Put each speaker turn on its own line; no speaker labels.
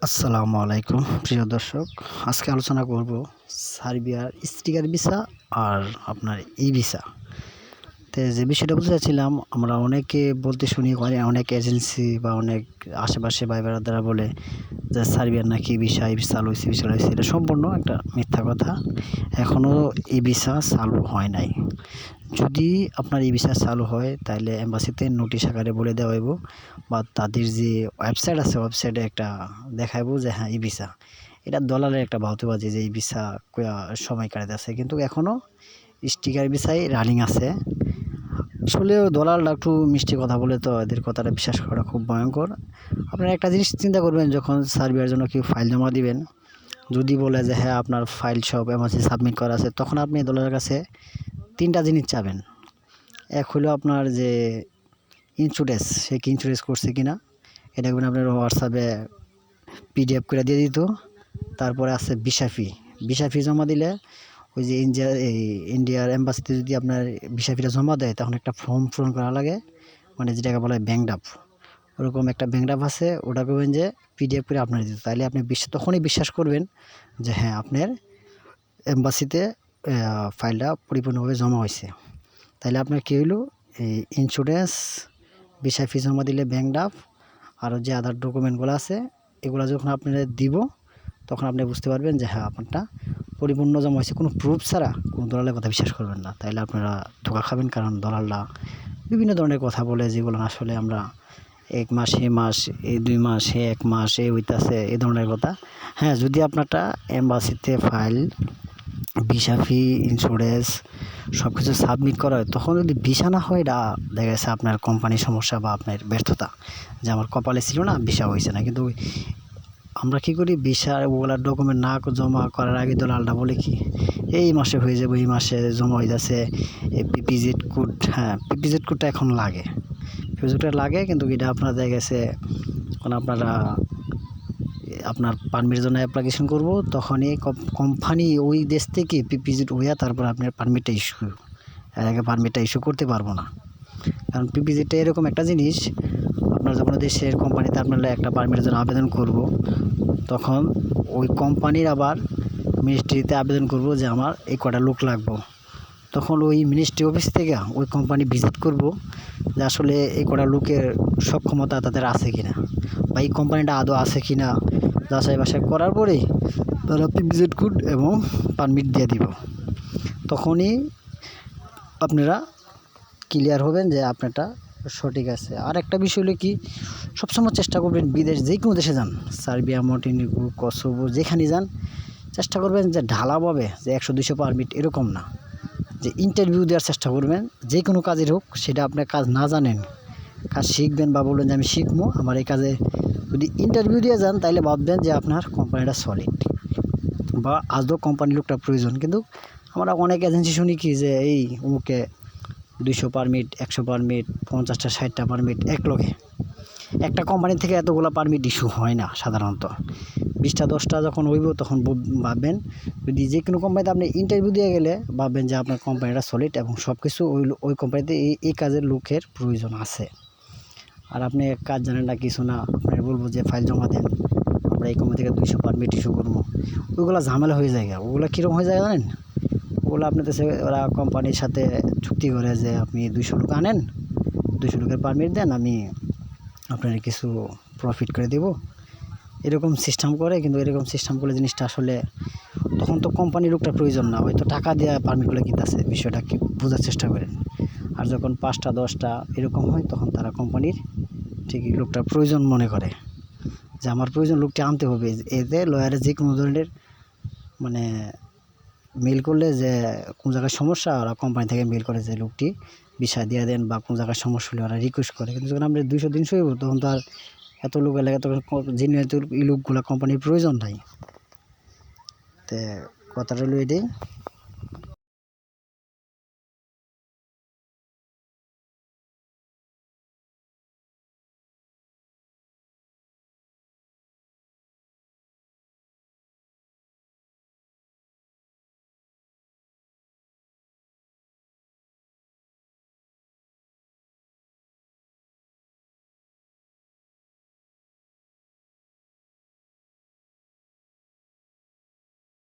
আসসালামু আলাইকুম প্রিয় দর্শক। আজকে আলোচনা করব সার্বিয়ার স্টিকার ভিসা আর আপনার ই ভিসা। যে বিষয়টা বলতে চাচ্ছিলাম, আমরা অনেকে বলতে শুনি, অনেক এজেন্সি বা অনেক আশেপাশে ভাই বেড়াদারা বলে যে সার্বিয়ার নাকি ভিসা ই ভিসা চালু হয়েছে। এটা সম্পূর্ণ একটা মিথ্যা কথা। এখনও ই ভিসা চালু হয় নাই। যদি আপনার ই ভিসা চালু হয় তাহলে এম্বাসিতে নোটিশ আকারে বলে দেওয়া হইব, বা তাদের যে ওয়েবসাইট আছে ওয়েবসাইটে একটা দেখাইবো যে হ্যাঁ ই ভিসা। এটা দলালের একটা বাউতুবাজি যে ই ভিসা সময় কাটাতে আছে, কিন্তু এখনও স্টিকার ভিসাই রানিং আছে। আসলে দলালরা একটু মিষ্টি কথা বলে, তো এদের কথাটা বিশ্বাস করা খুব ভয়ঙ্কর। আপনারা একটা জিনিস চিন্তা করবেন, যখন সার্বিয়ার জন্য কেউ ফাইল জমা দিবেন, যদি বলে যে হ্যাঁ আপনার ফাইল সব এম্বাসি সাবমিট করা আছে, তখন আপনি দলালের কাছে তিনটা জিনিস চাবেন। এক হলো আপনার যে ইন্স্যুরেন্স, সে কি ইন্স্যুরেন্স করছে কিনা, এটা কিন্তু আপনার হোয়াটসঅ্যাপে পিডিএফ করে দিয়ে দিত। তারপরে আছে ভিসা ফি জমা দিলে, ওই যে ইন্ডিয়ার এম্বাসিতে যদি আপনার ভিসা ফিটা জমা দেয়, তখন একটা ফর্ম পূরণ করা লাগে, মানে যেটাকে বলা হয় ব্যাংক ড্রাফট। ওরকম একটা ব্যাংক ড্রাফট আছে, ওটা করবেন যে পিডিএফ করে আপনার দিতে, তাহলে আপনি তখনই বিশ্বাস করবেন যে হ্যাঁ আপনার এম্বাসিতে ফাইলটা পরিপূর্ণভাবে জমা হয়েছে। তাহলে আপনার কী হইলো, এই ইন্স্যুরেন্স, ভিসা ফি জমা দিলে ব্যাংক ড্রাফট, আরও যে আদার ডকুমেন্টগুলো আছে, এগুলো যখন আপনারা দিব, তখন আপনি বুঝতে পারবেন যে হ্যাঁ আপনারটা পরিপূর্ণ জমা হয়েছে। কোনো প্রুফ ছাড়া কোনো দলালের কথা বিশ্বাস করবেন না, তাইলে আপনারা ধোঁকা খাবেন। কারণ দলালরা বিভিন্ন ধরনের কথা বলে, যেগুলো আসলে আমরা 1 মাস, এ মাস, এই 2 মাস, এ 1 মাস, এ হইতাছে, এই ধরনের কথা। হ্যাঁ, যদি আপনারটা এম্বাসিতে ফাইল, ভিসা ফি, ইন্স্যুরেন্স সব কিছু সাবমিট করা হয়, তখন যদি ভিসা না হয়, এটা দেখা গেছে আপনার কোম্পানির সমস্যা বা আপনার ব্যর্থতা, যে আমার কপালে ছিল না, ভিসা হয়েছে না। কিন্তু আমরা কী করি, ভিসা ওগুলার ডকুমেন্ট না জমা করার আগে দলালটা বলে কি, এই মাসে হয়ে যাবে, এই মাসে জমা হয়ে যাচ্ছে, এই পিপিজেড কোড। হ্যাঁ, পিপিজেড কোডটা এখন লাগে, পিপিজেডটা লাগে, কিন্তু এটা আপনার দেখা গেছে যখন আপনার পারমিটের জন্য অ্যাপ্লিকেশন করব, তখনই কোম্পানি ওই দেশ থেকে পিপিজেড হইয়া তারপর আপনার পারমিটটা ইস্যু, এর আগে পারমিটটা ইস্যু করতে পারবো না। কারণ পিপিজেডটা এরকম একটা জিনিস, আপনার যখন দেশের কোম্পানিতে আপনার একটা পারমিটের জন্য আবেদন করব, তখন ওই কোম্পানির আবার মিনিস্ট্রিতে আবেদন করব যে আমার এই কটা লোক লাগবো। তখন ওই মিনিস্ট্রি অফিস থেকে ওই কোম্পানি ভিজিট করব যে আসলে এই কটা লোকের সক্ষমতা তাদের আছে কিনা, বা এই কোম্পানিটা আদৌ আছে কিনা, যাচাই বাছাই করার পরে তারা ভিজিট কোড এবং পারমিট দিয়ে দিব। তখনই আপনারা ক্লিয়ার হবেন যে আপনারটা সঠিক আছে। আর একটা বিষয় হলো কি, সবসময় চেষ্টা করবেন বিদেশ যে কোনো দেশে যান, সার্বিয়া, মন্টিনিগ্রো, কসোভো, যেখানে যান, চেষ্টা করবেন যে ঢালাভাবে যে 100-200 পারমিট এরকম না, যে ইন্টারভিউ দেওয়ার চেষ্টা করবেন। যে কোনো কাজের হোক, সেটা আপনার কাজ না জানেন, কাজ শিখবেন বা বলবেন যে আমি শিখবো আমার এই কাজে, যদি ইন্টারভিউ দিয়ে যান তাহলে ভাববেন যে আপনার কোম্পানিটা সলিড বা আদৌ কোম্পানির লোকটা প্রয়োজন। কিন্তু আমরা অনেক এজেন্সি শুনি কি যে এই অমুকে 200 পারমিট, 100 পারমিট, 50টা 60টা পারমিট এক লগে। একটা কোম্পানি থেকে এতগুলো পারমিট ইস্যু হয় না সাধারণত। 20টা 10টা যখন হইব, তখন ভাববেন, যদি যে কোনো কোম্পানিতে আপনি ইন্টারভিউ দিয়ে গেলে ভাববেন যে আপনার কোম্পানিটা সলিড এবং সব কিছু ওই কোম্পানিতে এই কাজের লোকের প্রয়োজন আছে। আর আপনি কাজ জানেন না, কিছু না, আপনার বলবো যে ফাইল জমা দেন, আমরা এই কোম্পানি থেকে 200 পারমিট ইস্যু করবো, ওইগুলো ঝামেলা হয়ে যায়। ওগুলো কীরকম হয়ে যায় জানেন, ওগুলো আপনাদের ওরা কোম্পানির সাথে চুক্তি করে যে আপনি 200 লোক আনেন, 200 লোকের পারমিট দেন, আমি আপনার কিছু প্রফিট করে দেব, এরকম সিস্টেম করে। কিন্তু এরকম সিস্টেম করলে জিনিসটা আসলে তখন তো কোম্পানির লোকটা প্রয়োজন না, হয়তো টাকা দিয়ে পারমিটগুলো কিনতেছে, বিষয়টা কি বোঝার চেষ্টা করেন। আর যখন 5টা 10টা এরকম হয়, তখন তারা কোম্পানির ঠিকই লোকটা প্রয়োজন মনে করে, যে আমার প্রয়োজন, লোকটা আনতে হবে। এতে লয়ারে যে কোনো ধরনের মানে মেল করলে যে কোন জায়গায় সমস্যা, ওরা কোম্পানি থেকে মেল করে যে লোকটি ভিসা দিয়ে দেন, বা কোন জায়গায় সমস্যা হলে ওরা রিকোয়েস্ট করে। কিন্তু যখন আমরা 200-300 হইব, তখন তো আর এত লোক এলাকা, তখন জেনুইন এই লোকগুলো কোম্পানির প্রয়োজন নাই। তো কথাটা হলো এটাই।